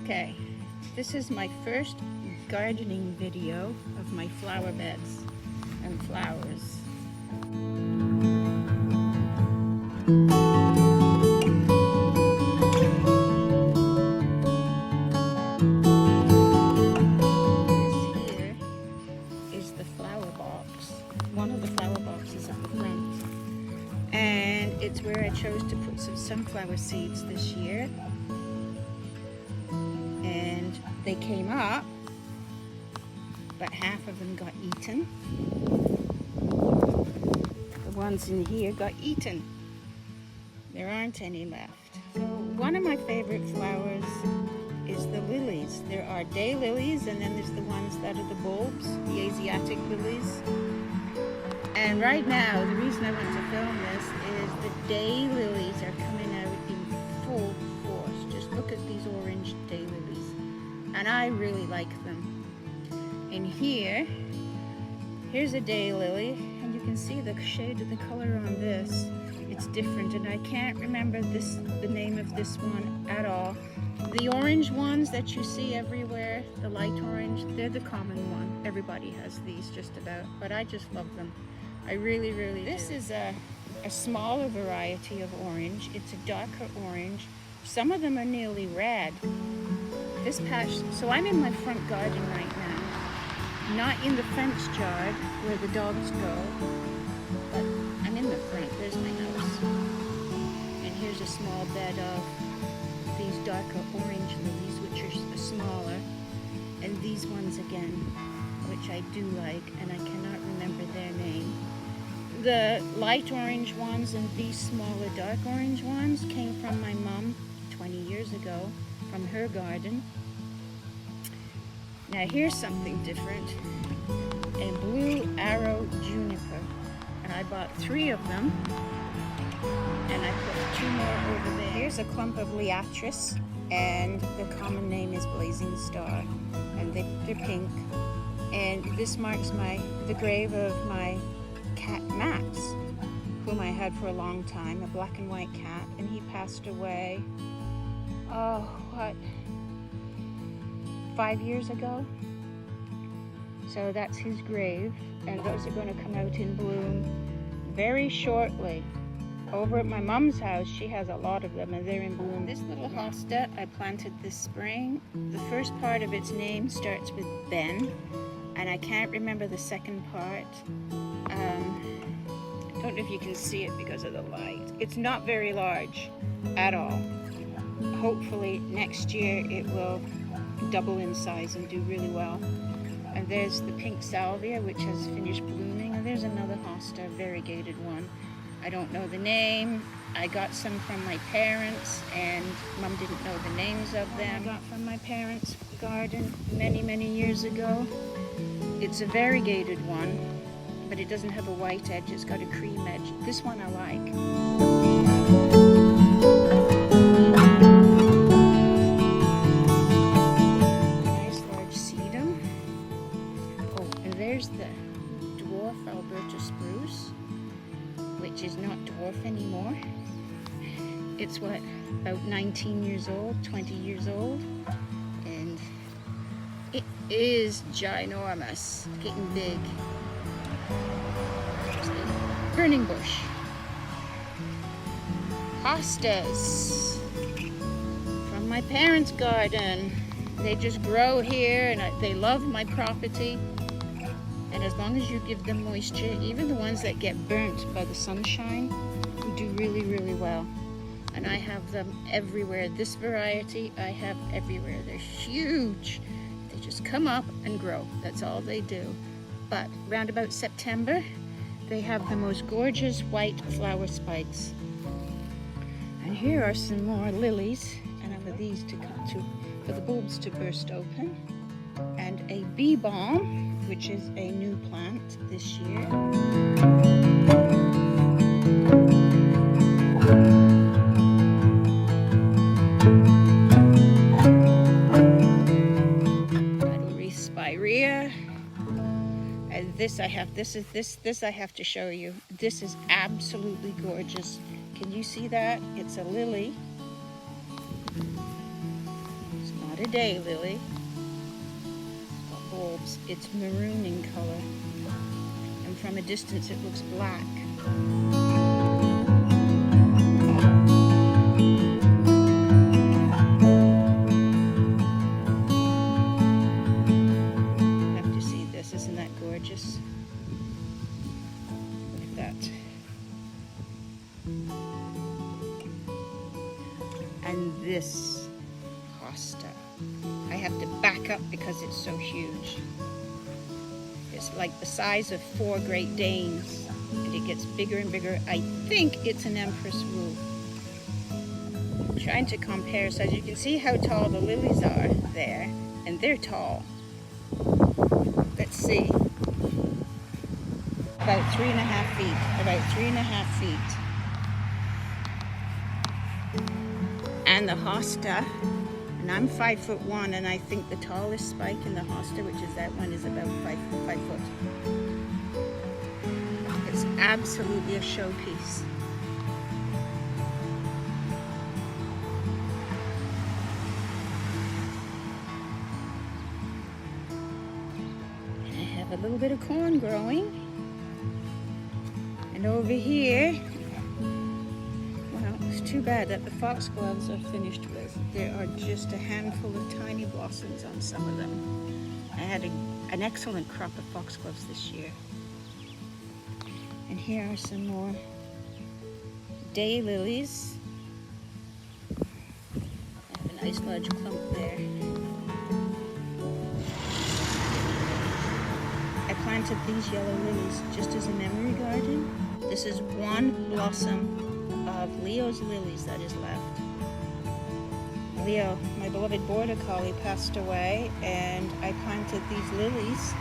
Okay, this is my first gardening video of my flower beds and flowers. This here is the flower box, one of the flower boxes at the front. And it's where I chose to put some sunflower seeds this year. And they came up, but half of them got eaten. The ones in here got eaten. There aren't any left. So one of my favorite flowers is the lilies. There are daylilies, and then there's the ones that are the bulbs, the Asiatic lilies. And right now, the reason I want to film this is the daylilies are coming out in full force. Just look at these orange daylilies. And I really like them. And here's a daylily, and you can see the shade of the color on this. It's different, and I can't remember the name of this one at all. The orange ones that you see everywhere, the light orange, they're the common one. Everybody has these just about, but I just love them. I really, really do. This is a smaller variety of orange. It's a darker orange. Some of them are nearly red. This patch, so I'm in my front garden right now. Not in the fence yard where the dogs go, but I'm in the front. There's my house. And here's a small bed of these darker orange lilies, which are smaller. And these ones again, which I do like, and I cannot remember their name. The light orange ones and these smaller dark orange ones came from my mom 20 years ago from her garden. Now here's something different, a blue arrow juniper, and I bought 3 of them, and I put 2 more over there. Here's a clump of liatris, and the common name is blazing star, and they're pink. And this marks the grave of my cat Max, whom I had for a long time, a black and white cat, and he passed away, 5 years ago. So that's his grave, and those are going to come out in bloom very shortly. Over at my mom's house, she has a lot of them, and they're in bloom. This little hosta I planted this spring. The first part of its name starts with Ben, and I can't remember the second part. I don't know if you can see it because of the light. It's not very large at all. Hopefully next year it will double in size and do really well. And there's the pink salvia, which has finished blooming, and there's another hosta, variegated one. I don't know the name. I got some from my parents, and Mom didn't know the names of them. I got from my parents' garden many, many years ago. It's a variegated one, but it doesn't have a white edge, it's got a cream edge. This one I like. Nice large sedum. Oh, and there's the dwarf Alberta spruce, which is not dwarf anymore. It's about 19 years old, 20 years old, and it is ginormous, getting big. Burning bush. Hostas from my parents' garden. They just grow here, and they love my property. And as long as you give them moisture, even the ones that get burnt by the sunshine, do really, really well. And I have them everywhere. This variety I have everywhere. They're huge. They just come up and grow. That's all they do. But around about September, they have the most gorgeous white flower spikes. And here are some more lilies, and I have these for the bulbs to burst open. And a bee balm, which is a new plant this year. Wreath spirea. And this I have to show you. This is absolutely gorgeous. Can you see that? It's a lily. It's not not a daylily. Got bulbs. It's maroon in color. And from a distance it looks black. You have to see this. Isn't that gorgeous? Look at that. And this hosta. I have to back up because it's so huge. It's like the size of 4 Great Danes, and it gets bigger and bigger. I think it's an Empress Wu. I'm trying to compare, so as you can see how tall the lilies are there, and they're tall. Let's see. About 3.5 feet. About 3.5 feet. And the hosta, and I'm 5'1", and I think the tallest spike in the hosta, which is that one, is about 5 foot. It's absolutely a showpiece. And I have a little bit of corn growing, and over here, it's too bad that the foxgloves are finished with. There are just a handful of tiny blossoms on some of them. I had an excellent crop of foxgloves this year. And here are some more daylilies. I have a nice large clump there. I planted these yellow lilies just as a memory garden. This is one blossom of Leo's lilies that is left. Leo, my beloved border collie, passed away, and I planted these lilies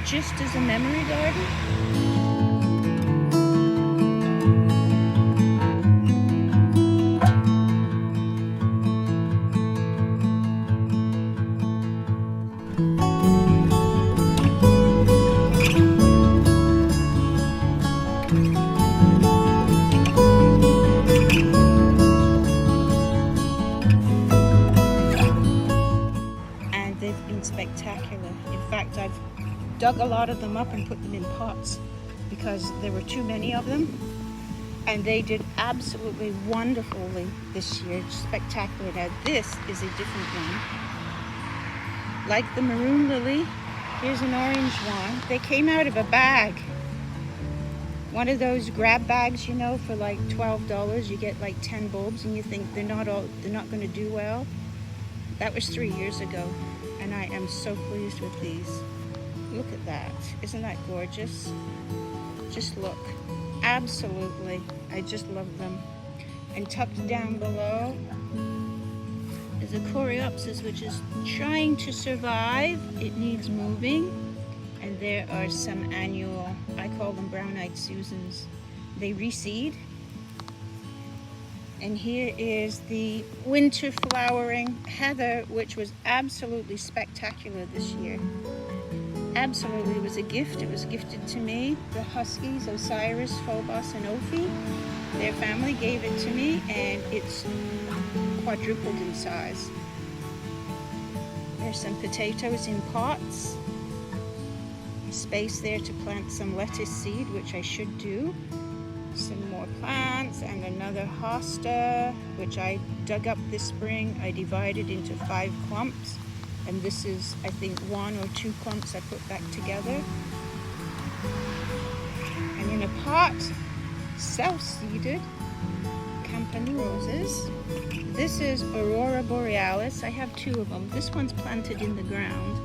just as a memory garden. Spectacular. In fact, I've dug a lot of them up and put them in pots because there were too many of them, and they did absolutely wonderfully this year. Spectacular. Now this is a different one. Like the maroon lily, here's an orange one. They came out of a bag. One of those grab bags, you know, for like $12. You get like 10 bulbs, and you think they're not going to do well. That was 3 years ago. And I am so pleased with these. Look at that. Isn't that gorgeous? Just look. Absolutely. I just love them. And tucked down below is a Coreopsis, which is trying to survive. It needs moving. And there are some annual, I call them brown-eyed Susans. They reseed. And here is the winter flowering heather, which was absolutely spectacular this year. Absolutely, it was a gift. It was gifted to me. The Huskies, Osiris, Phobos, and Ophi, their family gave it to me, and it's quadrupled in size. There's some potatoes in pots. Space there to plant some lettuce seed, which I should do. Some more plants and another hosta, which I dug up this spring. I divided into 5 clumps, and this is, I think, 1 or 2 clumps I put back together. And in a pot, self-seeded campanulas. This is Aurora Borealis. I have 2 of them. This one's planted in the ground,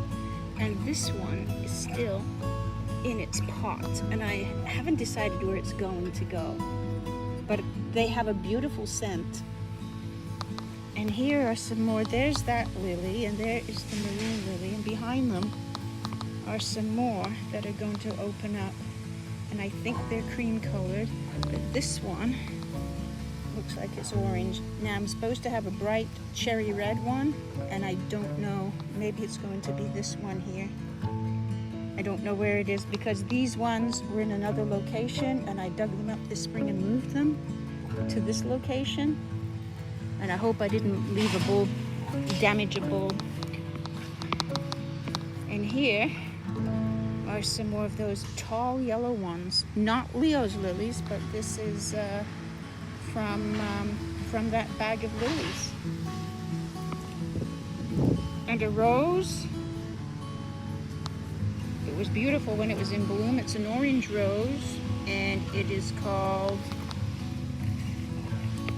and this one is still in its pot, and I haven't decided where it's going to go, but they have a beautiful scent. And here are some more. There's that lily, and there is the maroon lily, and behind them are some more that are going to open up, and I think they're cream colored, but this one looks like it's orange. Now I'm supposed to have a bright cherry red one, and I don't know, maybe it's going to be this one here. I don't know where it is, because these ones were in another location, and I dug them up this spring and moved them to this location. And I hope I didn't leave a bulb, damage a bulb. And here are some more of those tall yellow ones. Not Leo's lilies, but this is from that bag of lilies. And a rose. It was beautiful when it was in bloom. It's an orange rose, and it is called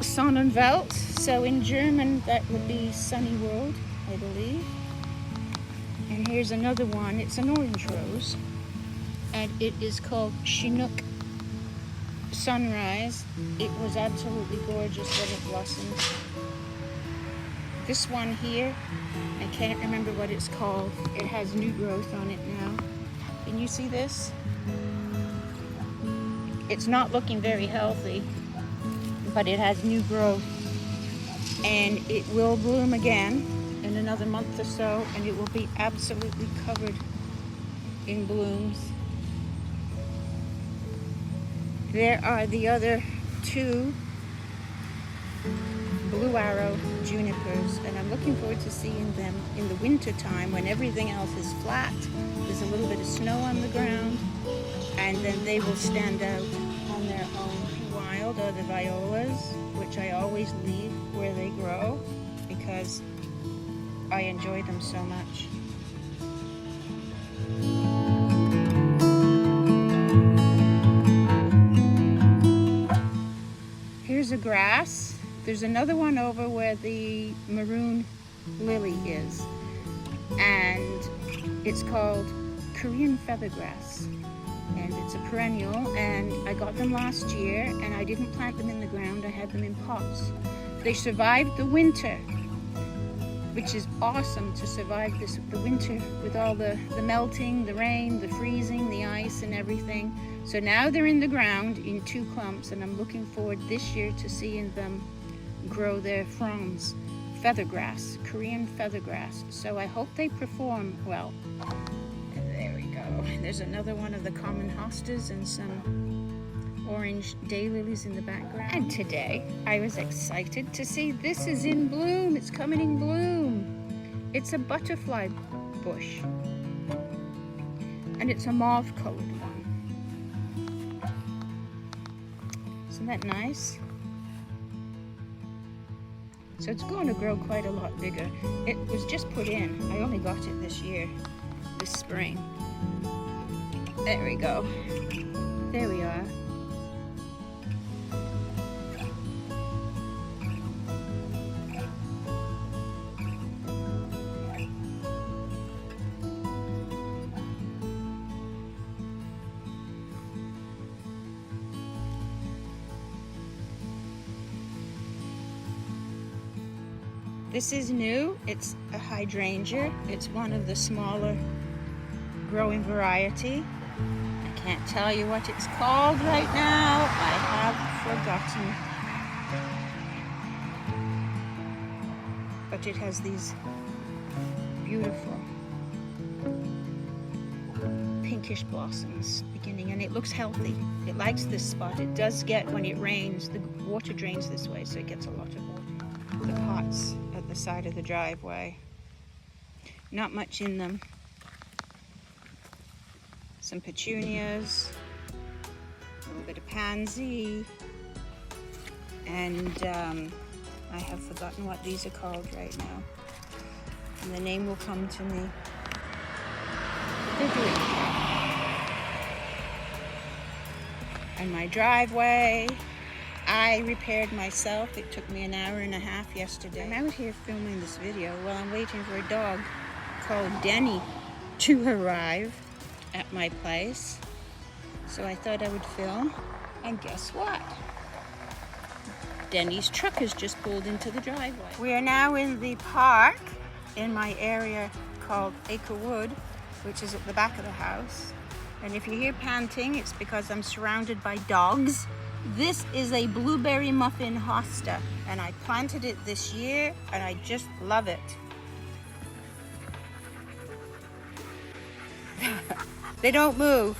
Sonnenwelt. So in German, that would be sunny world, I believe. And here's another one. It's an orange rose, and it is called Chinook Sunrise. It was absolutely gorgeous when it blossomed. This one here, I can't remember what it's called. It has new growth on it now. Can you see this? It's not looking very healthy, but it has new growth. And it will bloom again in another month or so, and it will be absolutely covered in blooms. There are the other two blue arrow junipers, and I'm looking forward to seeing them in the winter time when everything else is flat. There's a little bit of snow on the ground, and then they will stand out on their own. Wild are the violas, which I always leave where they grow because I enjoy them so much. Here's a grass. There's another one over where the maroon lily is, and it's called Korean feathergrass, and it's a perennial, and I got them last year, and I didn't plant them in the ground. I had them in pots. They survived the winter, which is awesome to survive the winter with all the melting, the rain, the freezing, the ice and everything. So now they're in the ground in 2 clumps, and I'm looking forward this year to seeing them grow their fronds. Feathergrass, Korean feathergrass. So I hope they perform well. And there we go. There's another one of the common hostas and some orange daylilies in the background. And today I was excited to see this is in bloom. It's coming in bloom. It's a butterfly bush, and it's a mauve colored one. Isn't that nice? So it's going to grow quite a lot bigger. It was just put in. I only got it this year, this spring. There we go. There we are. This is new. It's a hydrangea. It's one of the smaller growing variety. I can't tell you what it's called right now. I have forgotten. But it has these beautiful pinkish blossoms beginning, and it looks healthy. It likes this spot. It does get, when it rains, the water drains this way, so it gets a lot of water. The pots at the side of the driveway. Not much in them. Some petunias, a little bit of pansy, and I have forgotten what these are called right now. And the name will come to me. But they're doing okay. And my driveway, I repaired myself. It took me an hour and a half yesterday. I'm out here filming this video while I'm waiting for a dog called Denny to arrive at my place. So I thought I would film, and guess what? Denny's truck has just pulled into the driveway. We are now in the park in my area called Acre Wood, which is at the back of the house. And if you hear panting, it's because I'm surrounded by dogs. This is a blueberry muffin hosta, and I planted it this year, and I just love it. They don't move.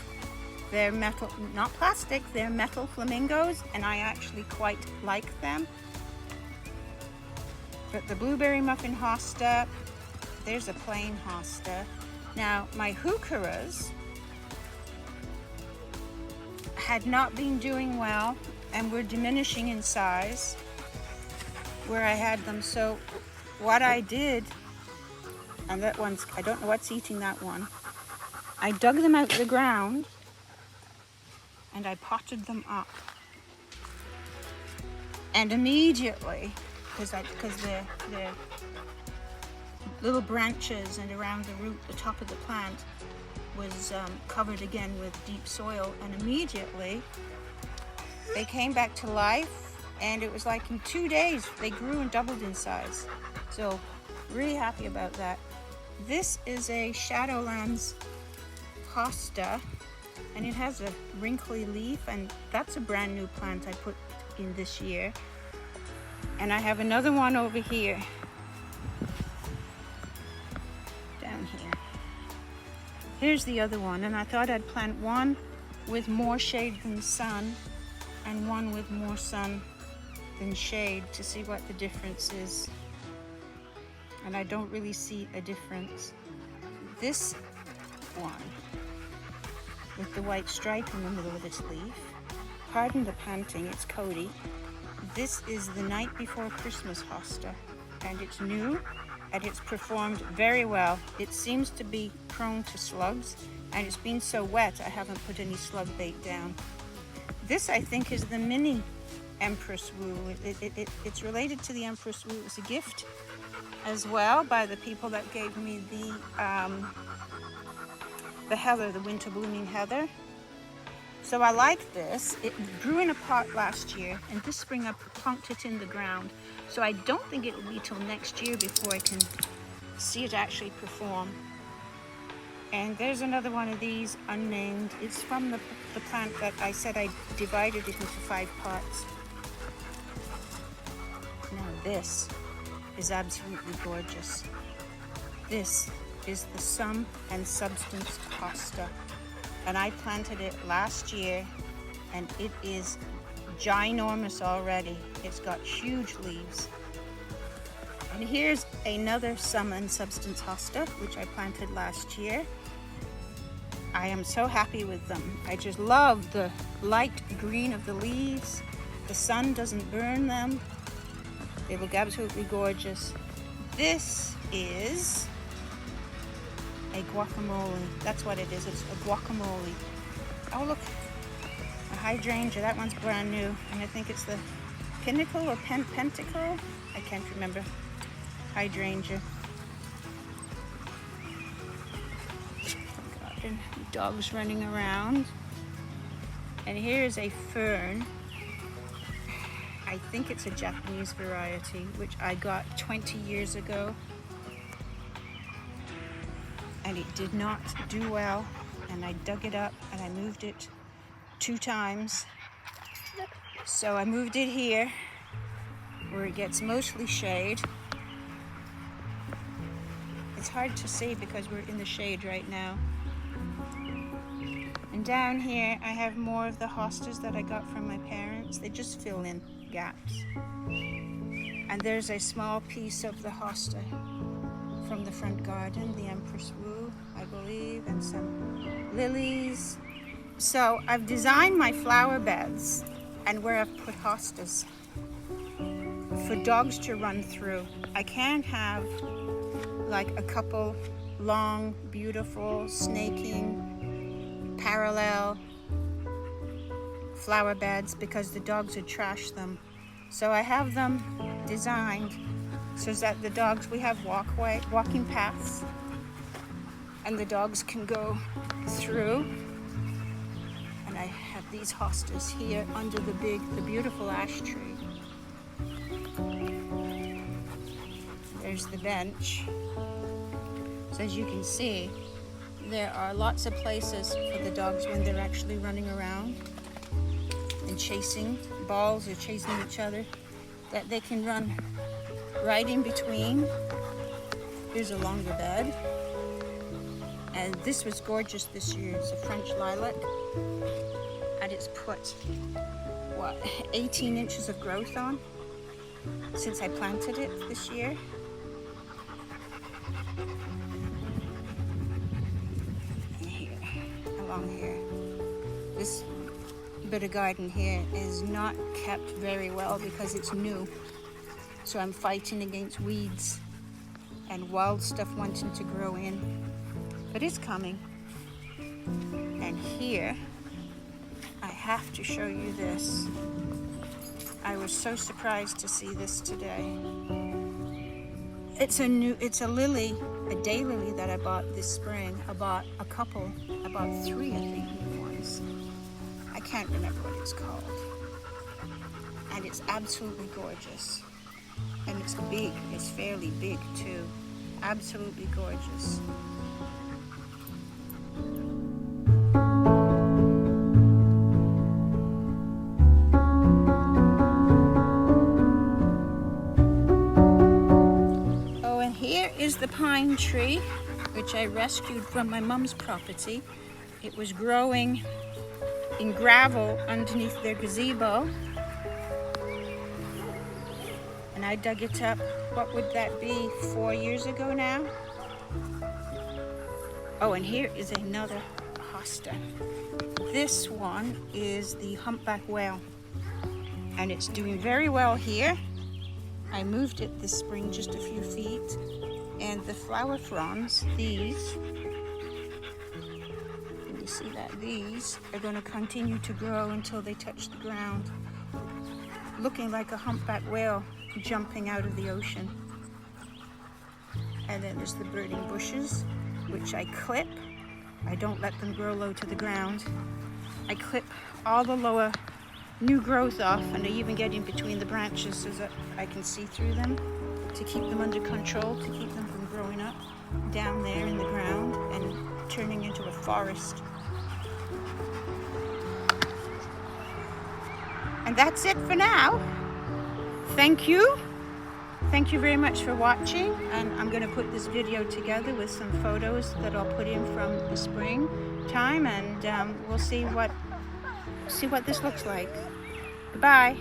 They're metal, not plastic, they're metal flamingos, and I actually quite like them. But the blueberry muffin hosta, there's a plain hosta. Now, my heucheras had not been doing well and were diminishing in size where I had them. So what I did, and that one's, I don't know what's eating that one. I dug them out of the ground and I potted them up. And immediately, because the little branches and around the root, the top of the plant was covered again with deep soil, and immediately they came back to life, and it was like in 2 days they grew and doubled in size. So really happy about that. This is a Shadowlands hosta, and it has a wrinkly leaf, and that's a brand new plant I put in this year. And I have another one over here, down here. Here's the other one, and I thought I'd plant one with more shade than sun and one with more sun than shade to see what the difference is. And I don't really see a difference. This one with the white stripe in the middle of its leaf, pardon the panting, it's Cody. This is the Night Before Christmas hosta, and it's new and it's performed very well. It seems to be prone to slugs, and it's been so wet I haven't put any slug bait down. This, I think, is the mini Empress Wu. It's related to the Empress Wu. It was a gift as well by the people that gave me the heather, the winter blooming heather. So I like this. It grew in a pot last year, and this spring I plunked it in the ground. So I don't think it will be till next year before I can see it actually perform. And there's another one of these, unnamed. It's from the plant that I said I divided it into 5 pots. Now this is absolutely gorgeous. This is the Sum and Substance hosta. And I planted it last year, and it is ginormous already. It's got huge leaves. And here's another Sum and Substance hosta, which I planted last year. I am so happy with them. I just love the light green of the leaves. The sun doesn't burn them. They look absolutely gorgeous. This is a guacamole. That's what it is. It's a guacamole. Oh, look, a hydrangea. That one's brand new, and I think it's the pinnacle or pentacle. I can't remember. Hydrangea. Garden. Dogs running around. And here's a fern. I think it's a Japanese variety, which I got 20 years ago. And it did not do well, and I dug it up and I moved it 2 times. So I moved it here where it gets mostly shade. It's hard to see because we're in the shade right now. And down here I have more of the hostas that I got from my parents. They just fill in gaps. And there's a small piece of the hosta from the front garden, the Empress Wu, I believe, and some lilies. So I've designed my flower beds and where I've put hostas for dogs to run through. I can't have like a couple long, beautiful, snaking, parallel flower beds because the dogs would trash them. So I have them designed so that the dogs, we have walking paths, and the dogs can go through. And I have these hostas here under the beautiful ash tree. There's the bench. So as you can see, there are lots of places for the dogs when they're actually running around and chasing balls or chasing each other, that they can run right in between. Here's a longer bed. And this was gorgeous this year. It's a French lilac. And it's put, 18 inches of growth on since I planted it this year. this bit of garden here is not kept very well because it's new. So I'm fighting against weeds and wild stuff wanting to grow in. But it's coming. And here, I have to show you this. I was so surprised to see this today. It's a lily, a daylily that I bought this spring. I bought a couple, I bought 3 I think new ones. I can't remember what it's called. And it's absolutely gorgeous. And it's big, it's fairly big too. Absolutely gorgeous. Oh, and here is the pine tree, which I rescued from my mom's property. It was growing in gravel underneath their gazebo. And I dug it up, what would that be, 4 years ago now? Oh, and here is another hosta. This one is the humpback whale, and it's doing very well here. I moved it this spring just a few feet, and the flower fronds, these, can you see that? These are going to continue to grow until they touch the ground, looking like a humpback whale jumping out of the ocean. And then there's the birding bushes, which I clip. I don't let them grow low to the ground. I clip all the lower new growth off, and I even get in between the branches so that I can see through them to keep them under control, to keep them from growing up down there in the ground and turning into a forest. And that's it for now. Thank you. Thank you very much for watching, and I'm going to put this video together with some photos that I'll put in from the spring time, and we'll see what this looks like. Goodbye.